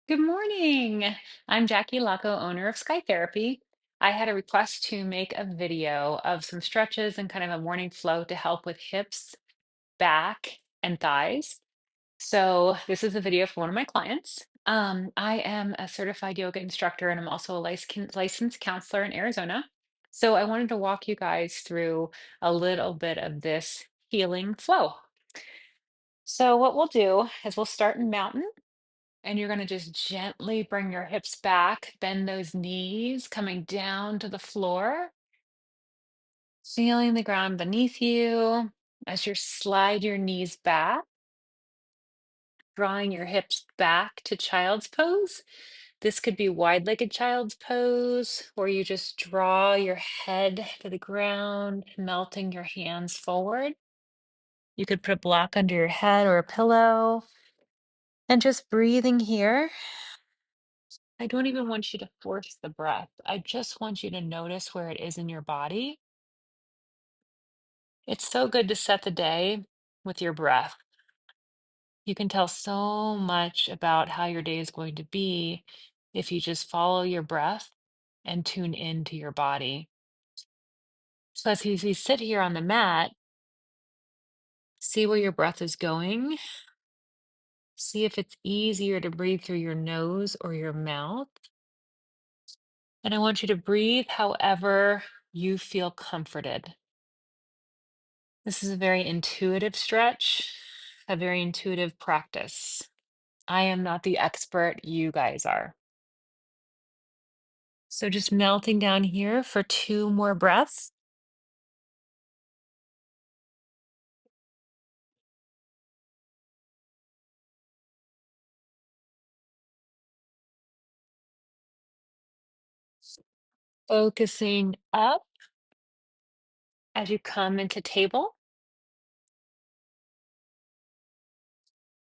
Good morning. I'm Jackie Laco, owner of Sky Therapy. I had a request to make a video of some stretches and kind of a morning flow to help with hips, back, and thighs. So this is a video for one of my clients. I am a certified yoga instructor and I'm also a licensed counselor in Arizona. So I wanted to walk you guys through a little bit of this healing flow. So what we'll do is we'll start in mountain. And you're going to just gently bring your hips back, bend those knees, coming down to the floor, feeling the ground beneath you as you slide your knees back, drawing your hips back to child's pose. This could be wide-legged child's pose, where you just draw your head to the ground, melting your hands forward. You could put a block under your head or a pillow, and just breathing here. I don't even want you to force the breath. I just want you to notice where it is in your body. It's so good to set the day with your breath. You can tell so much about how your day is going to be if you just follow your breath and tune into your body. So as you sit here on the mat, see where your breath is going. See if it's easier to breathe through your nose or your mouth. And I want you to breathe however you feel comforted. This is a very intuitive stretch, a very intuitive practice. I am not the expert, you guys are. So just melting down here for two more breaths. Focusing up as you come into table,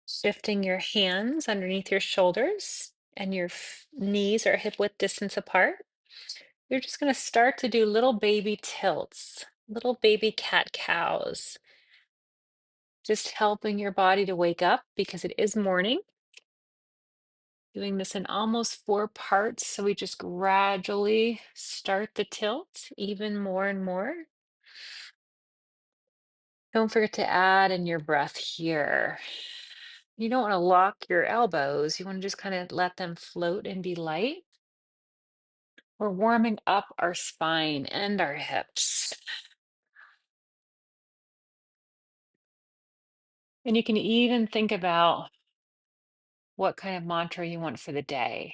shifting your hands underneath your shoulders and your knees are hip width distance apart. You're just going to start to do little baby tilts, little baby cat cows, just helping your body to wake up because it is morning. Doing this in almost four parts, so we just gradually start the tilt even more and more. Don't forget to add in your breath here. You don't want to lock your elbows. You want to just kind of let them float and be light. We're warming up our spine and our hips. And you can even think about what kind of mantra you want for the day.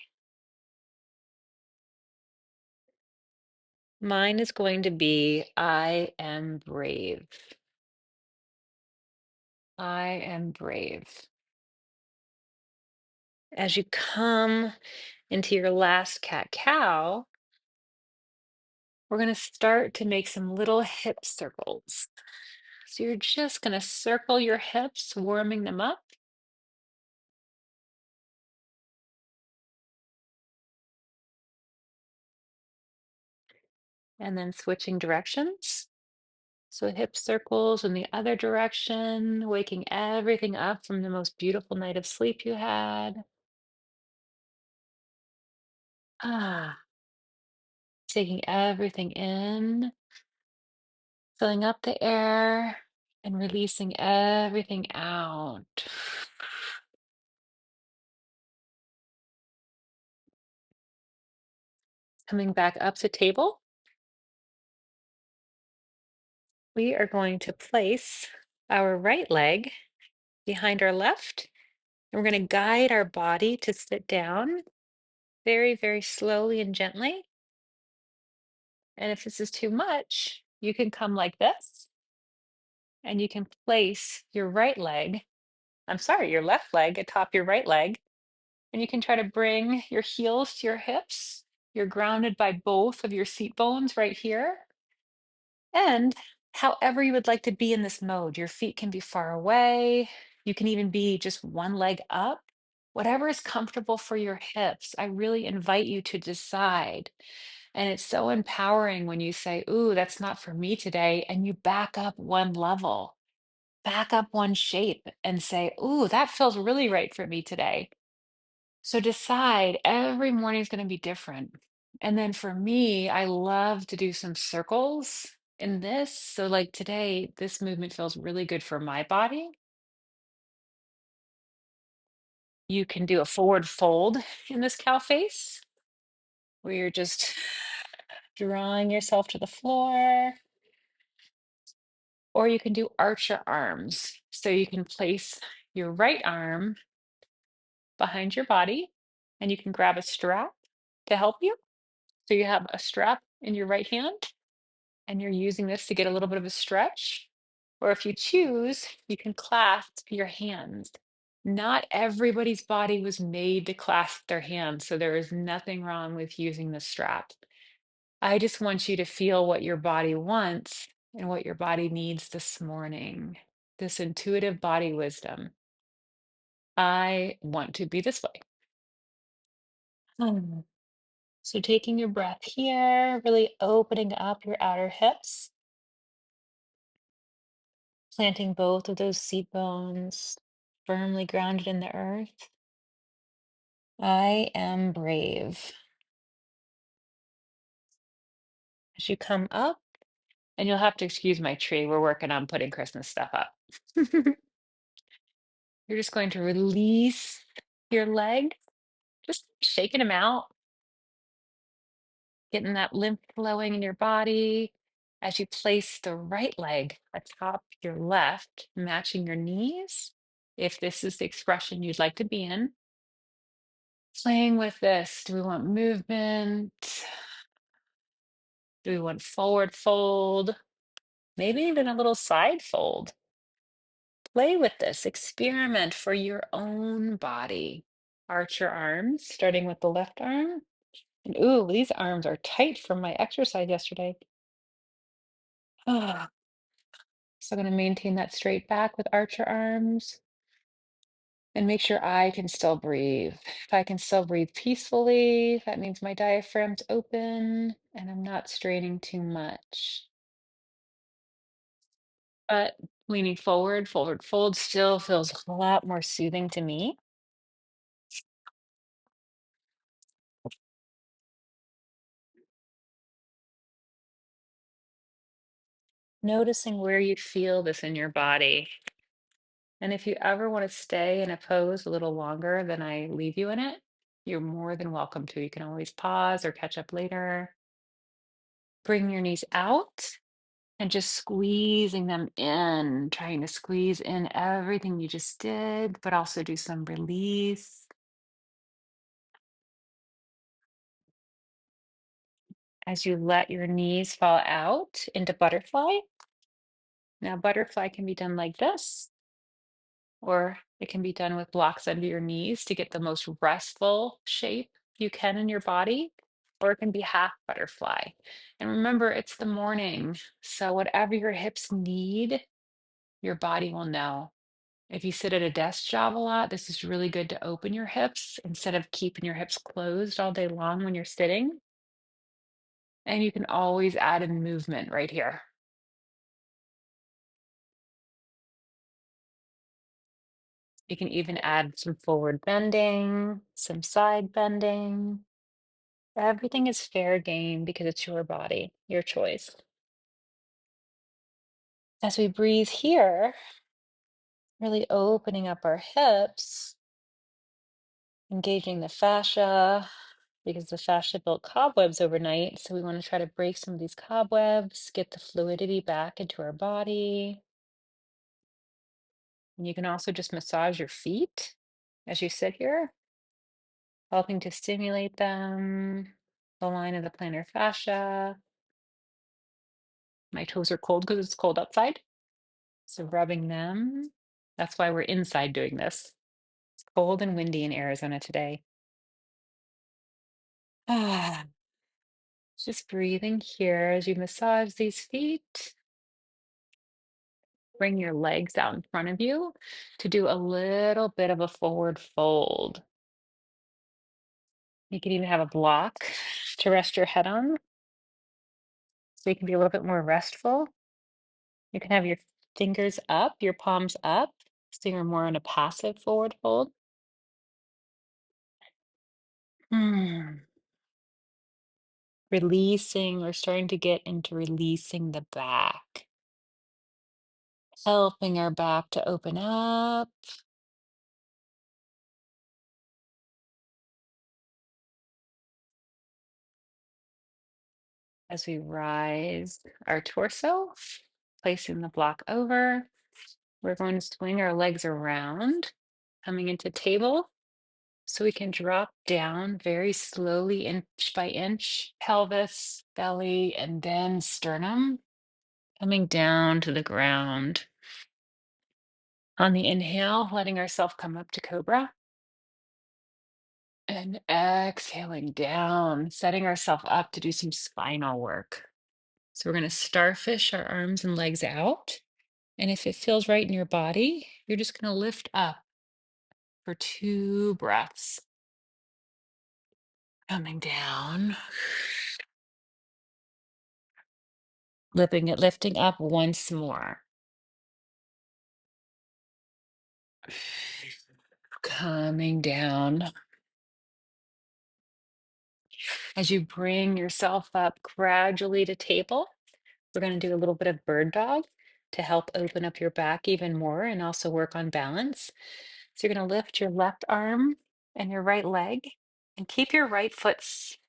Mine is going to be, I am brave. I am brave. As you come into your last cat cow, we're going to start to make some little hip circles. So you're just going to circle your hips, warming them up. And then switching directions. So hip circles in the other direction, waking everything up from the most beautiful night of sleep you had. Ah, taking everything in, filling up the air, and releasing everything out. Coming back up to table, we are going to place our right leg behind our left. And we're going to guide our body to sit down very, very slowly and gently. And if this is too much, you can come like this and you can place your right leg, your left leg atop your right leg. And you can try to bring your heels to your hips. You're grounded by both of your seat bones right here. And however you would like to be in this mode, your feet can be far away. You can even be just one leg up. Whatever is comfortable for your hips, I really invite you to decide. And it's so empowering when you say, ooh, that's not for me today. And you back up one level, back up one shape and say, ooh, that feels really right for me today. So decide every morning is going to be different. And then for me, I love to do some circles in this. So, like today, this movement feels really good for my body. You can do a forward fold in this cow face where you're just drawing yourself to the floor, or you can do arch your arms. So you can place your right arm behind your body and you can grab a strap to help you. So you have a strap in your right hand and you're using this to get a little bit of a stretch. Or if you choose, you can clasp your hands. Not everybody's body was made to clasp their hands, so there is nothing wrong with using the strap. I just want you to feel what your body wants and what your body needs this morning. This intuitive body wisdom. I want to be this way. Hmm. So, taking your breath here, really opening up your outer hips, planting both of those seat bones firmly grounded in the earth. I am brave. As you come up, and you'll have to excuse my tree. We're working on putting Christmas stuff up. You're just going to release your leg, just shaking them out, getting that lymph flowing in your body as you place the right leg atop your left, matching your knees. If this is the expression you'd like to be in, playing with this. Do we want movement? Do we want forward fold? Maybe even a little side fold. Play with this, experiment for your own body. Arch your arms, starting with the left arm. And ooh, these arms are tight from my exercise yesterday. Ah, so I'm going to maintain that straight back with arch your arms and make sure I can still breathe. If I can still breathe peacefully, that means my diaphragm's open and I'm not straining too much. But leaning forward, forward fold still feels a lot more soothing to me. Noticing where you feel this in your body. And if you ever want to stay in a pose a little longer than I leave you in it, you're more than welcome to. You can always pause or catch up later. Bring your knees out and just squeezing them in, trying to squeeze in everything you just did, but also do some release as you let your knees fall out into butterfly. Now, butterfly can be done like this, or it can be done with blocks under your knees to get the most restful shape you can in your body, or it can be half butterfly. And remember, it's the morning, so whatever your hips need, your body will know. If you sit at a desk job a lot, this is really good to open your hips instead of keeping your hips closed all day long when you're sitting. And you can always add in movement right here. You can even add some forward bending, some side bending. Everything is fair game because it's your body, your choice. As we breathe here, really opening up our hips, engaging the fascia, because the fascia built cobwebs overnight. So we want to try to break some of these cobwebs, get the fluidity back into our body. And you can also just massage your feet as you sit here, helping to stimulate them, the line of the plantar fascia. My toes are cold because it's cold outside. So rubbing them. That's why we're inside doing this. It's cold and windy in Arizona today. Ah, just breathing here as you massage these feet. Bring your legs out in front of you to do a little bit of a forward fold. You can even have a block to rest your head on so you can be a little bit more restful. You can have your fingers up, your palms up, so you're more in a passive forward fold. Mm. Releasing or starting to get into releasing the back, helping our back to open up as we rise our torso, placing the block over. We're going to swing our legs around, coming into table. So we can drop down very slowly, inch by inch, pelvis, belly, and then sternum, coming down to the ground. On the inhale, letting ourselves come up to cobra. And exhaling down, setting ourselves up to do some spinal work. So we're going to starfish our arms and legs out. And if it feels right in your body, you're just going to lift up for 2 breaths. Coming down, lifting up once more. Coming down. As you bring yourself up gradually to table, we're going to do a little bit of bird dog to help open up your back even more and also work on balance. So you're going to lift your left arm and your right leg and keep your right foot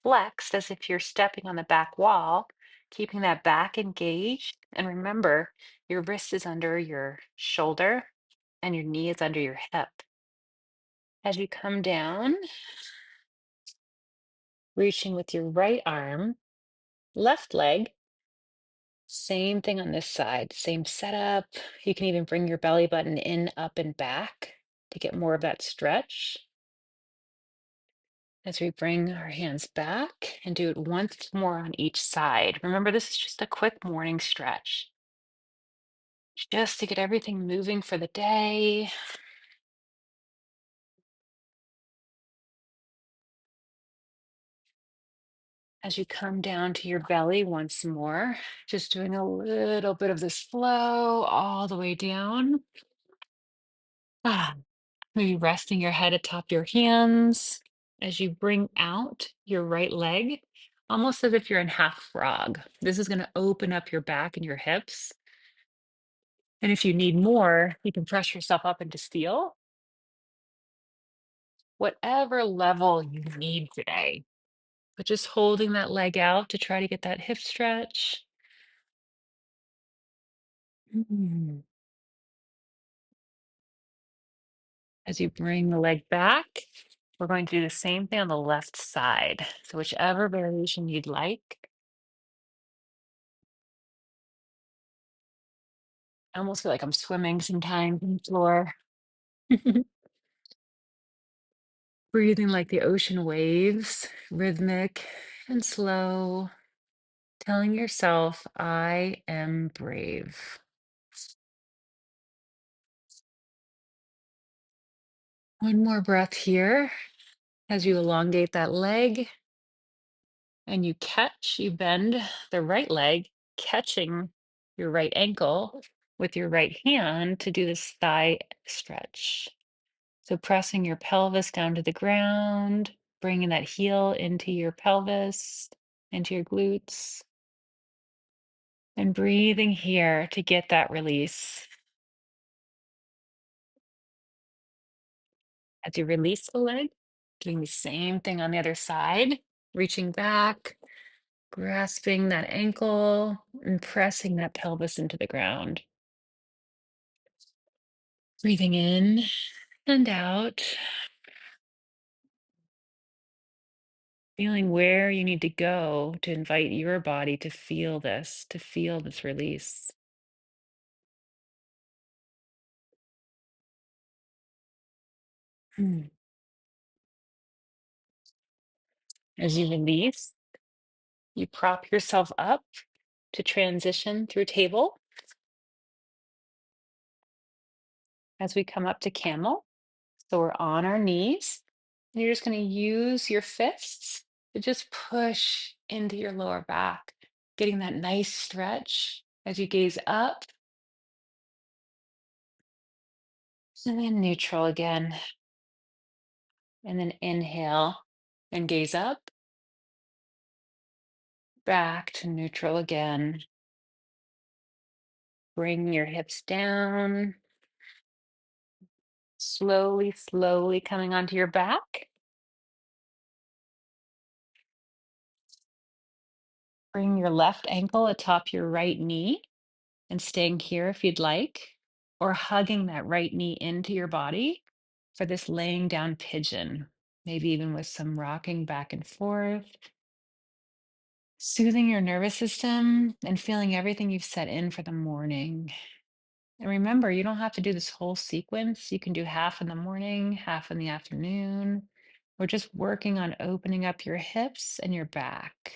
flexed as if you're stepping on the back wall, keeping that back engaged. And remember, your wrist is under your shoulder and your knee is under your hip. As you come down, reaching with your right arm, left leg, same thing on this side, same setup. You can even bring your belly button in, up, and back to get more of that stretch. As we bring our hands back and do it once more on each side. Remember, this is just a quick morning stretch, just to get everything moving for the day. As you come down to your belly once more, just doing a little bit of this flow all the way down. Ah, maybe resting your head atop your hands as you bring out your right leg, almost as if you're in half frog. This is going to open up your back and your hips. And if you need more, you can press yourself up into steel, whatever level you need today. But just holding that leg out to try to get that hip stretch. Mm. As you bring the leg back, we're going to do the same thing on the left side. So whichever variation you'd like. I almost feel like I'm swimming sometimes on the floor. Breathing like the ocean waves, rhythmic and slow, telling yourself, I am brave. One more breath here as you elongate that leg and you bend the right leg, catching your right ankle with your right hand to do this thigh stretch. So pressing your pelvis down to the ground, bringing that heel into your pelvis, into your glutes, and breathing here to get that release. As you release the leg, doing the same thing on the other side, reaching back, grasping that ankle, and pressing that pelvis into the ground. Breathing in and out, feeling where you need to go to invite your body to feel this release. Hmm. As you release, you prop yourself up to transition through table. As we come up to camel, so we're on our knees, and you're just going to use your fists to just push into your lower back, getting that nice stretch as you gaze up and then neutral again. And then inhale, And gaze up, back to neutral again. Bring your hips down, slowly, slowly coming onto your back. Bring your left ankle atop your right knee and staying here if you'd like, or hugging that right knee into your body for this laying down pigeon, maybe even with some rocking back and forth, soothing your nervous system and feeling everything you've set in for the morning. And remember, you don't have to do this whole sequence. You can do half in the morning, half in the afternoon. We're just working on opening up your hips and your back.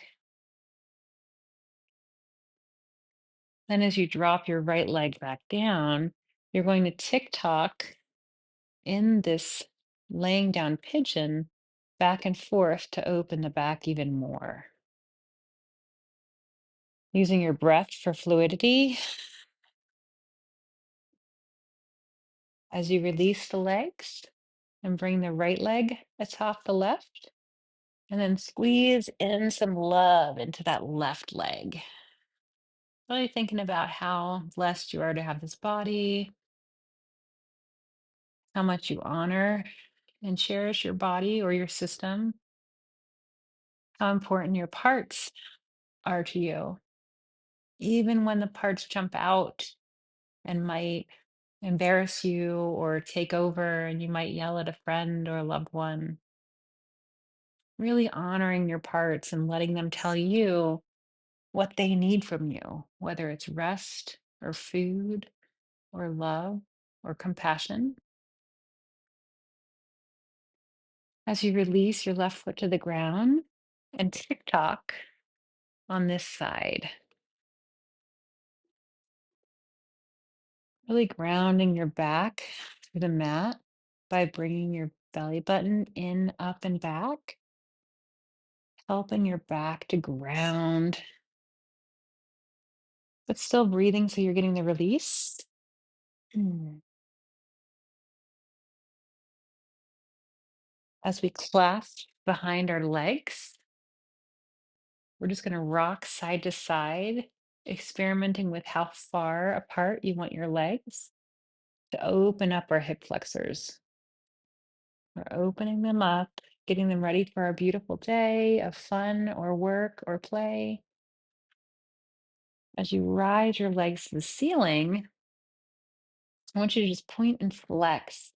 Then, as you drop your right leg back down, you're going to tick tock in this laying down pigeon back and forth to open the back even more. Using your breath for fluidity as you release the legs and bring the right leg atop the left. And then squeeze in some love into that left leg. Really thinking about how blessed you are to have this body, how much you honor and cherish your body or your system, how important your parts are to you, even when the parts jump out and might embarrass you or take over and you might yell at a friend or a loved one. Really honoring your parts and letting them tell you what they need from you, whether it's rest or food or love or compassion. As you release your left foot to the ground and tick tock on this side, really grounding your back to the mat by bringing your belly button in, up, and back, helping your back to ground, but still breathing so you're getting the release. Mm. As we clasp behind our legs, we're just going to rock side to side, experimenting with how far apart you want your legs to open up our hip flexors. We're opening them up, getting them ready for our beautiful day of fun or work or play. As you rise your legs to the ceiling, I want you to just point and flex,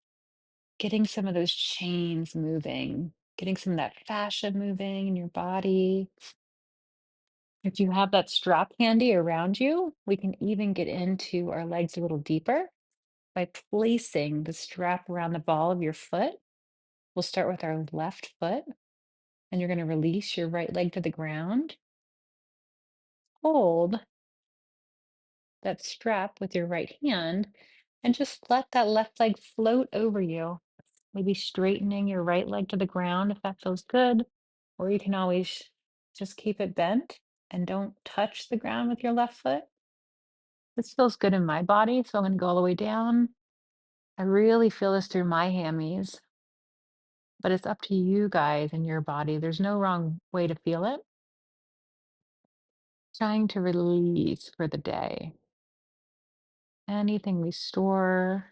getting some of those chains moving, getting some of that fascia moving in your body. If you have that strap handy around you, we can even get into our legs a little deeper by placing the strap around the ball of your foot. We'll start with our left foot, and you're going to release your right leg to the ground. Hold that strap with your right hand and just let that left leg float over you. Maybe straightening your right leg to the ground if that feels good, or you can always just keep it bent and don't touch the ground with your left foot. This feels good in my body, so I'm going to go all the way down. I really feel this through my hammies, but it's up to you guys and your body. There's no wrong way to feel it. Trying to release for the day. Anything we store,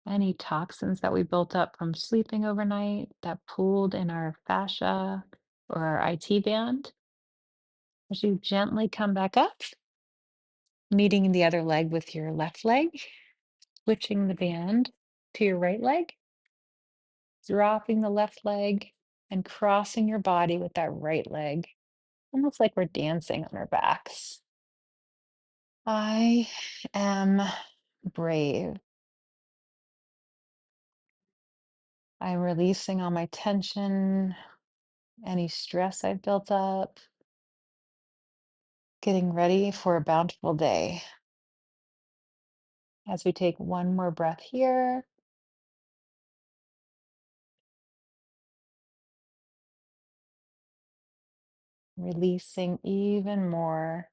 any toxins that we built up from sleeping overnight that pooled in our fascia or our IT band. As you gently come back up, meeting the other leg with your left leg, switching the band to your right leg, dropping the left leg and crossing your body with that right leg, almost like we're dancing on our backs. I am brave. I'm releasing all my tension, any stress I've built up, getting ready for a bountiful day. As we take one more breath here, releasing even more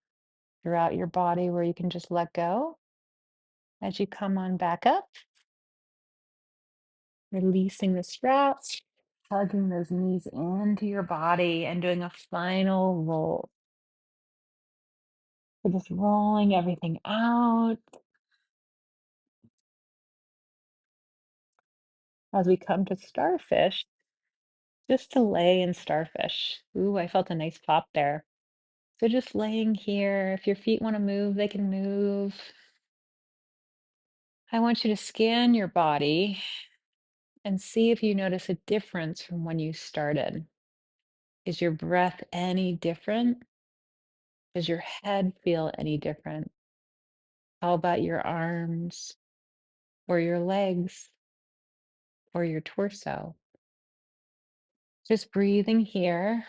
throughout your body where you can just let go. As you come on back up, releasing the straps, tugging those knees into your body and doing a final roll. So just rolling everything out as we come to starfish, just to lay in starfish. Ooh, I felt a nice pop there. So just laying here, if your feet want to move, they can move. I want you to scan your body and see if you notice a difference from when you started. Is your breath any different? Does your head feel any different? How about your arms or your legs or your torso? Just breathing here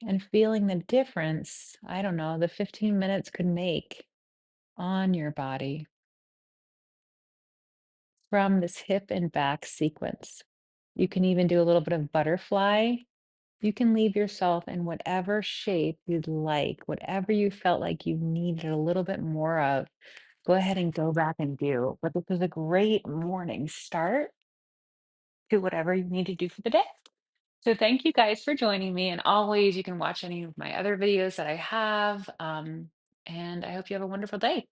and feeling the difference, I don't know, the 15 minutes could make on your body from this hip and back sequence. You can even do a little bit of butterfly. You can leave yourself in whatever shape you'd like, whatever you felt like you needed a little bit more of. Go ahead and go back and do. But this is a great morning start to whatever you need to do for the day. So thank you guys for joining me. And always, you can watch any of my other videos that I have. And I hope you have a wonderful day.